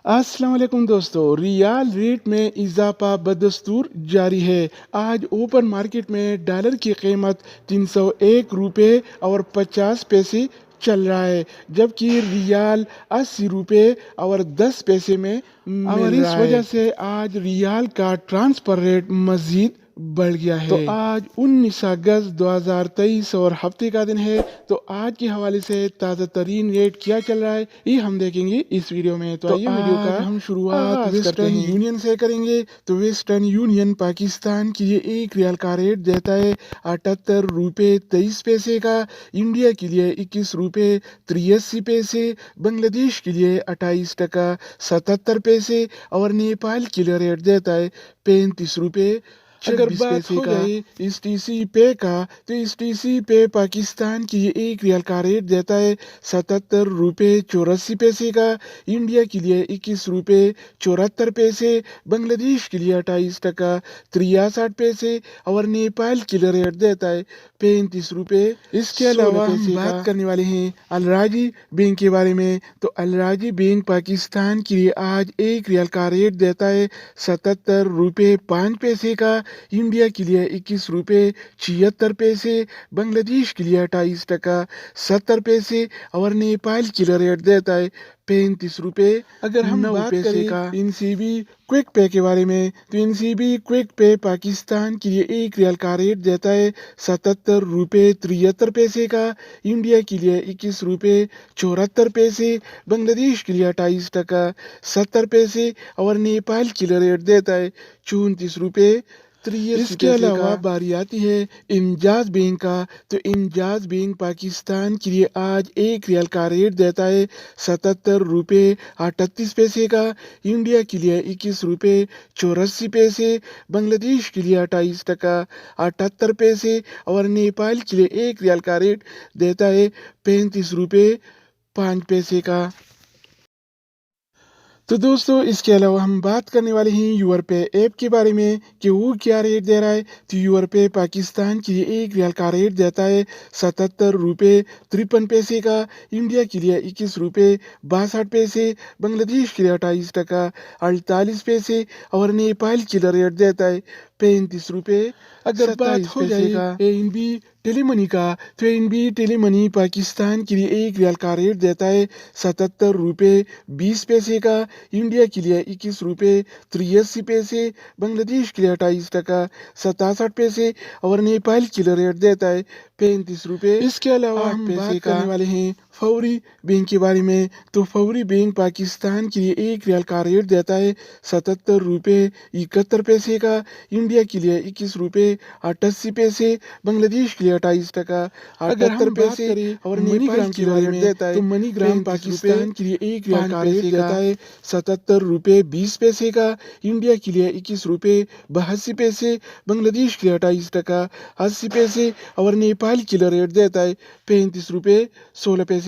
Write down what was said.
अस्सलाम वालेकुम दोस्तों, रियाल रेट में इजाफा बदस्तूर जारी है। आज ओपन मार्केट में डॉलर की कीमत 301 रुपये और 50 पैसे चल रहा है, जबकि रियाल 80 रुपये और 10 पैसे में और इस वजह से आज रियाल का ट्रांसफर रेट मजीद बढ़ गया है। तो आज 19 अगस्त 2023 और हफ्ते का दिन है। तो आज के हवाले से ताज़ा तरीन रेट क्या चल रहा है ये हम देखेंगे इस वीडियो में। तो आइए वीडियो का हम शुरुआत वेस्टर्न यूनियन से करेंगे। तो वेस्टर्न यूनियन पाकिस्तान के लिए एक रियाल का रेट देता है 78 रुपये 23 पैसे का, इंडिया के लिए 21 रुपये 83 पैसे, बांग्लादेश के लिए 28 टका 77 पैसे और नेपाल के लिए रेट देता है 35 रुपये। अगर बात हो जाए इस टीसी पे का, तो इस टीसी पे पाकिस्तान की ये एक रियाल का रेट देता है 77 रुपये 84 पैसे का, इंडिया के लिए 21 रुपये 74 पैसे, बांग्लादेश के लिए 28 टका 63 पैसे और नेपाल के लिए रेट देता है 35 रुपये। इसके अलावा हम बात करने वाले हैं अलराजी बैंक के बारे में। तो अलराजी बैंक पाकिस्तान के लिए आज एक रियाल का रेट देता है 77 रुपये 5 पैसे का, इंडिया के लिए 21 रुपये 76 पैसे, बांग्लादेश के लिए 28 टका 70 पैसे और नेपाल के लिए रेट देता है 35 रुपये। अगर हम बात करें इनसीबी क्विक पे के बारे में, तो इनसीबी क्विक पे पाकिस्तान के लिए एक रियाल का रेट देता है 77 रुपये 73 पैसे का, इंडिया के लिए 21 रुपये 74 पैसे, बांग्लादेश के लिए 28 टका 70 पैसे और नेपाल के लिए रेट देता है 34 रुपये। इसके अलावा बारी आती है इंजाज बैंक का। तो इंजाज बैंक पाकिस्तान के लिए आज एक रियाल का रेट देता है 77 रुपये 38 पैसे का, इंडिया के लिए 21 रुपये 84 पैसे, बांग्लादेश के लिए 28 टका 78 पैसे और नेपाल के लिए एक रियाल का रेट देता है 35 रुपये 5 पैसे का। तो दोस्तों इसके अलावा हम बात करने वाले हैं यूर पे ऐप के बारे में कि वो क्या रेट दे रहा है। तो यूर पे पाकिस्तान के लिए एक रियाल का रेट देता है 77 रुपये 53 पैसे का, इंडिया के लिए 21 रुपये 62 पैसे, बांग्लादेश के लिए 28 टका 48 पैसे और नेपाल के लिए रेट देता है 35 रुपये। अगर बात हो जाए एनबी टेलीमनी का, तो एनबी टेलीमनी पाकिस्तान के लिए एक रियाल का रेट देता है 77 रुपये 20 पैसे का, इंडिया के लिए 21 रुपये 83 पैसे, बांग्लादेश के लिए 28 टका 67 पैसे और नेपाल के लिए रेट देता है 35 रुपये। इसके अलावा हम बात करने वाले हैं फौरी बैंक के बारे में। तो फौरी बैंक पाकिस्तान के लिए एक रियाल का रेट देता है 77 रुपये 71 पैसे का, इंडिया के लिए 21 रुपये 88 पैसे, बांग्लादेश के लिए 28 टका 78 पैसे और नेपाल के लिए रेट देता है। तो मनीग्राम पाकिस्तान के लिए एक रियाल का रेट देता है 77 रुपये 20 पैसे का, इंडिया के लिए 21 रुपये 82 पैसे, बांग्लादेश के लिए 28 टका 80 पैसे और नेपाल के लिए रेट देता है 35 रुपये 16 पैसे।